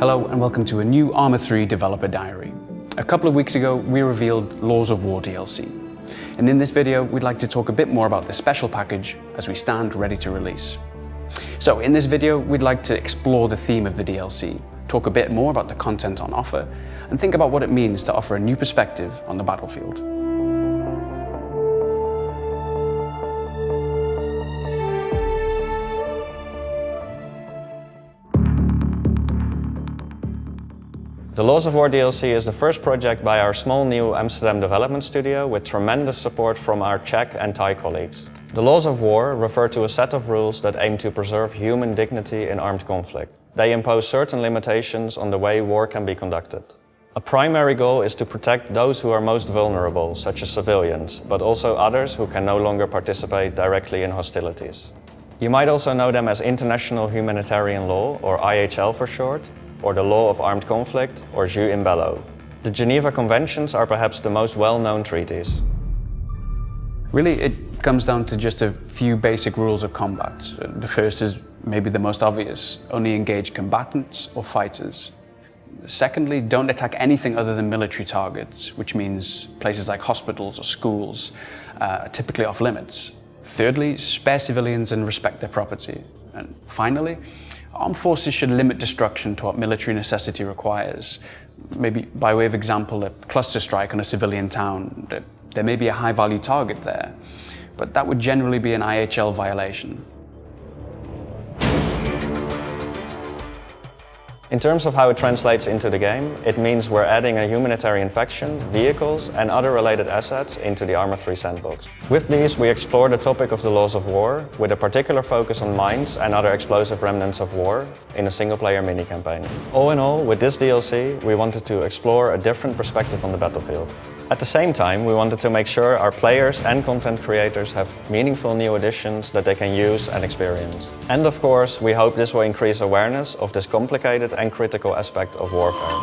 Hello and welcome to a new Arma 3 developer diary. A couple of weeks ago we revealed Laws of War DLC. And in this video we'd like to talk a bit more about the special package as we stand ready to release. So in this video we'd like to explore the theme of the DLC, talk a bit more about the content on offer, and think about what it means to offer a new perspective on the battlefield. The Laws of War DLC is the first project by our small new Amsterdam development studio with tremendous support from our Czech and Thai colleagues. The Laws of War refer to a set of rules that aim to preserve human dignity in armed conflict. They impose certain limitations on the way war can be conducted. A primary goal is to protect those who are most vulnerable, such as civilians, but also others who can no longer participate directly in hostilities. You might also know them as International Humanitarian Law, or IHL for short, or the Law of Armed Conflict, or Jus in Bello. The Geneva Conventions are perhaps the most well-known treaties. Really, it comes down to just a few basic rules of combat. The first is maybe the most obvious: only engage combatants or fighters. Secondly, don't attack anything other than military targets, which means places like hospitals or schools, typically off limits. Thirdly, spare civilians and respect their property. And finally, armed forces should limit destruction to what military necessity requires. Maybe by way of example, a cluster strike on a civilian town. There may be a high-value target there, but that would generally be an IHL violation. In terms of how it translates into the game, it means we're adding a humanitarian faction, vehicles and other related assets into the Arma 3 sandbox. With these, we explore the topic of the Laws of War, with a particular focus on mines and other explosive remnants of war in a single-player mini-campaign. All in all, with this DLC, we wanted to explore a different perspective on the battlefield. At the same time, we wanted to make sure our players and content creators have meaningful new additions that they can use and experience. And of course, we hope this will increase awareness of this complicated and critical aspect of warfare.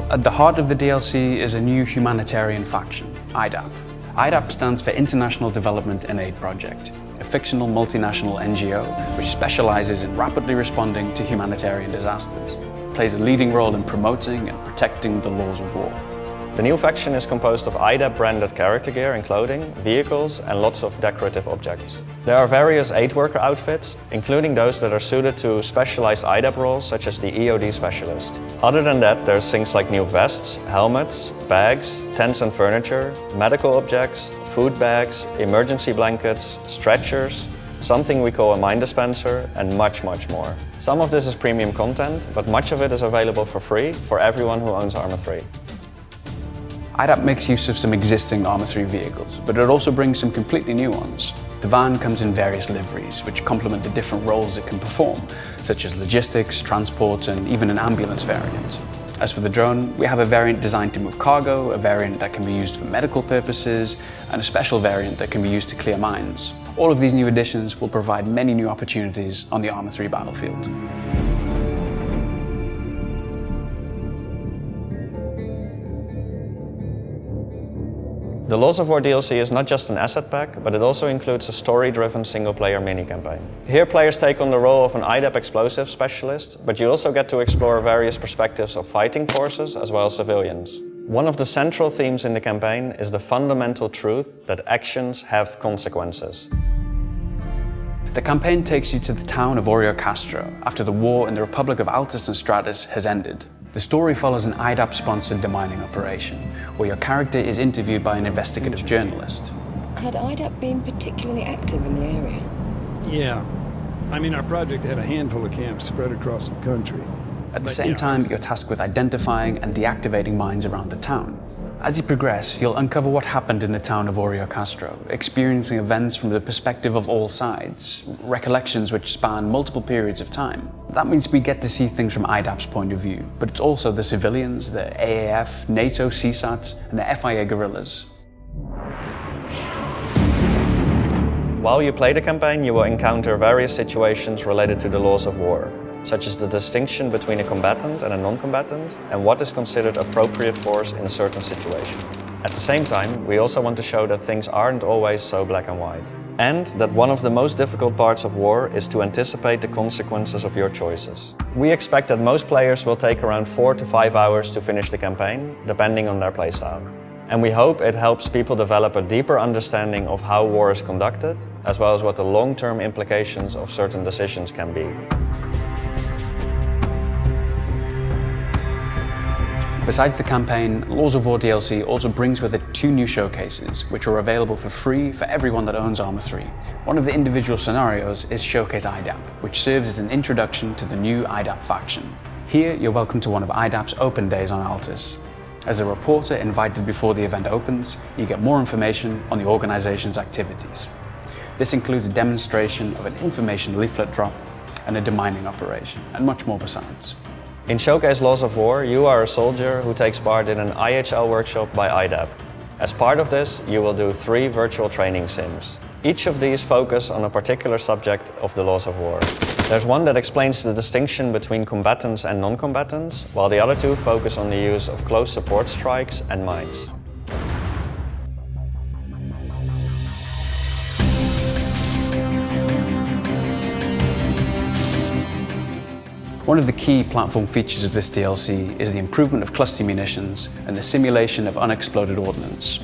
At the heart of the DLC is a new humanitarian faction, IDAP. IDAP stands for International Development and Aid Project, a fictional multinational NGO which specializes in rapidly responding to humanitarian disasters, plays a leading role in promoting and protecting the laws of war. The new faction is composed of IDAP branded character gear and clothing, vehicles and lots of decorative objects. There are various aid worker outfits, including those that are suited to specialized IDAP roles such as the EOD specialist. Other than that, there's things like new vests, helmets, bags, tents and furniture, medical objects, food bags, emergency blankets, stretchers, something we call a mine dispenser, and much more. Some of this is premium content, but much of it is available for free for everyone who owns Arma 3. IDAP makes use of some existing Arma 3 vehicles, but it also brings some completely new ones. The van comes in various liveries, which complement the different roles it can perform, such as logistics, transport, and even an ambulance variant. As for the drone, we have a variant designed to move cargo, a variant that can be used for medical purposes, and a special variant that can be used to clear mines. All of these new additions will provide many new opportunities on the Arma 3 battlefield. The Laws of War DLC is not just an asset pack, but it also includes a story-driven single-player mini-campaign. Here players take on the role of an IDAP explosive specialist, but you also get to explore various perspectives of fighting forces as well as civilians. One of the central themes in the campaign is the fundamental truth that actions have consequences. The campaign takes you to the town of Orio Castro after the war in the Republic of Altus and Stratus has ended. The story follows an IDAP-sponsored demining operation, where your character is interviewed by an investigative journalist. Had IDAP been particularly active in the area? Yeah. I mean, our project had a handful of camps spread across the country. At the same time, you're tasked with identifying and deactivating mines around the town. As you progress, you'll uncover what happened in the town of Orio Castro, experiencing events from the perspective of all sides, recollections which span multiple periods of time. That means we get to see things from IDAP's point of view, but it's also the civilians, the AAF, NATO, CSAT, and the FIA guerrillas. While you play the campaign, you will encounter various situations related to the laws of war, such as the distinction between a combatant and a non-combatant, and what is considered appropriate force in a certain situation. At the same time, we also want to show that things aren't always so black and white. And that one of the most difficult parts of war is to anticipate the consequences of your choices. We expect that most players will take around 4 to 5 hours to finish the campaign, depending on their playstyle. And we hope it helps people develop a deeper understanding of how war is conducted, as well as what the long-term implications of certain decisions can be. Besides the campaign, Laws of War DLC also brings with it 2 new showcases, which are available for free for everyone that owns Arma 3. One of the individual scenarios is Showcase IDAP, which serves as an introduction to the new IDAP faction. Here, you're welcome to one of IDAP's open days on Altus. As a reporter invited before the event opens, you get more information on the organization's activities. This includes a demonstration of an information leaflet drop and a demining operation, and much more besides. In Showcase Laws of War, you are a soldier who takes part in an IHL workshop by IDAP. As part of this, you will do 3 virtual training sims. Each of these focus on a particular subject of the Laws of War. There's one that explains the distinction between combatants and non-combatants, while the other 2 focus on the use of close support strikes and mines. One of the key platform features of this DLC is the improvement of cluster munitions and the simulation of unexploded ordnance.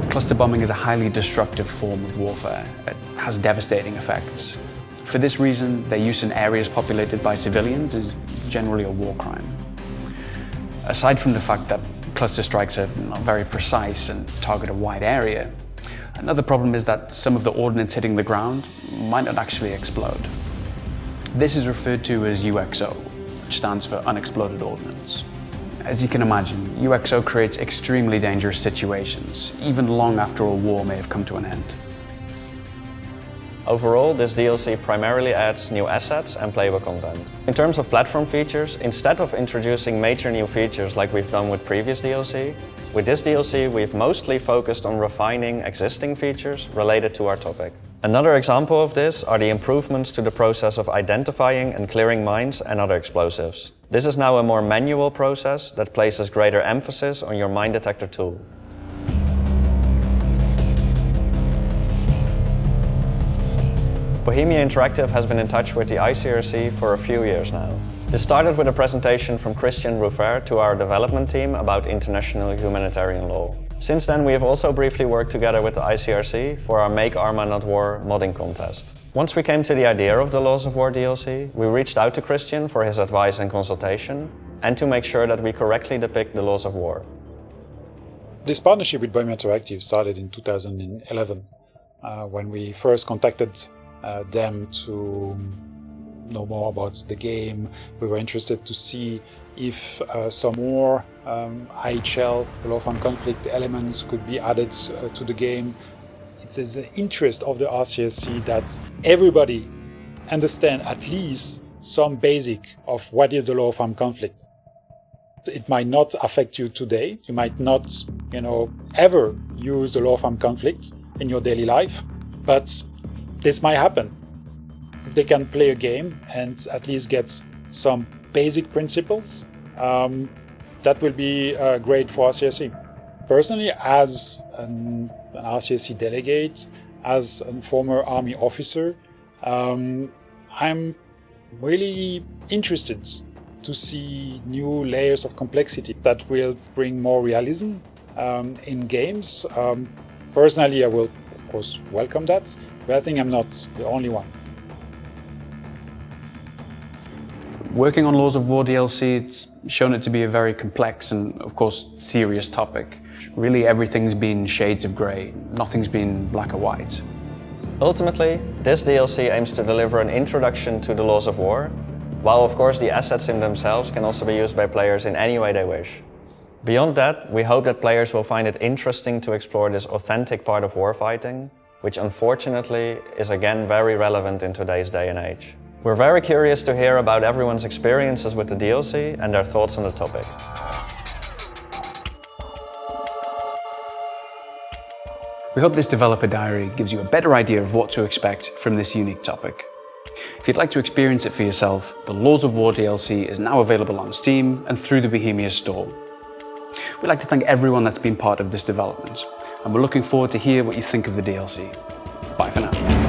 Cluster bombing is a highly destructive form of warfare. It has devastating effects. For this reason, their use in areas populated by civilians is generally a war crime. Aside from the fact that cluster strikes are not very precise and target a wide area, another problem is that some of the ordnance hitting the ground might not actually explode. This is referred to as UXO, which stands for Unexploded Ordnance. As you can imagine, UXO creates extremely dangerous situations, even long after a war may have come to an end. Overall, this DLC primarily adds new assets and playable content. In terms of platform features, instead of introducing major new features like we've done with previous DLC, with this DLC we've mostly focused on refining existing features related to our topic. Another example of this are the improvements to the process of identifying and clearing mines and other explosives. This is now a more manual process that places greater emphasis on your mine detector tool. Bohemia Interactive has been in touch with the ICRC for a few years now. This started with a presentation from Christian Roufer to our development team about international humanitarian law. Since then, we have also briefly worked together with the ICRC for our Make Arma Not War modding contest. Once we came to the idea of the Laws of War DLC, we reached out to Christian for his advice and consultation, and to make sure that we correctly depict the Laws of War. This partnership with Bohemia Interactive started in 2011, when we first contacted them to know more about the game. We were interested to see if some more IHL, Law of Armed Conflict elements could be added to the game. It's the interest of the ICRC that everybody understand at least some basic of what is the Law of Armed Conflict. It might not affect you today. You might not, ever use the Law of Armed Conflict in your daily life, but this might happen. If they can play a game and at least get some basic principles, that will be great for ICRC. Personally, as an ICRC delegate, as a former army officer, I'm really interested to see new layers of complexity that will bring more realism in games. Personally, I will, of course, welcome that, but I think I'm not the only one. Working on Laws of War DLC, it's shown it to be a very complex and, of course, serious topic. Really, everything's been shades of grey. Nothing's been black or white. Ultimately, this DLC aims to deliver an introduction to the Laws of War, while of course the assets in themselves can also be used by players in any way they wish. Beyond that, we hope that players will find it interesting to explore this authentic part of warfighting, which unfortunately is again very relevant in today's day and age. We're very curious to hear about everyone's experiences with the DLC and their thoughts on the topic. We hope this developer diary gives you a better idea of what to expect from this unique topic. If you'd like to experience it for yourself, the Laws of War DLC is now available on Steam and through the Bohemia store. We'd like to thank everyone that's been part of this development, and we're looking forward to hear what you think of the DLC. Bye for now.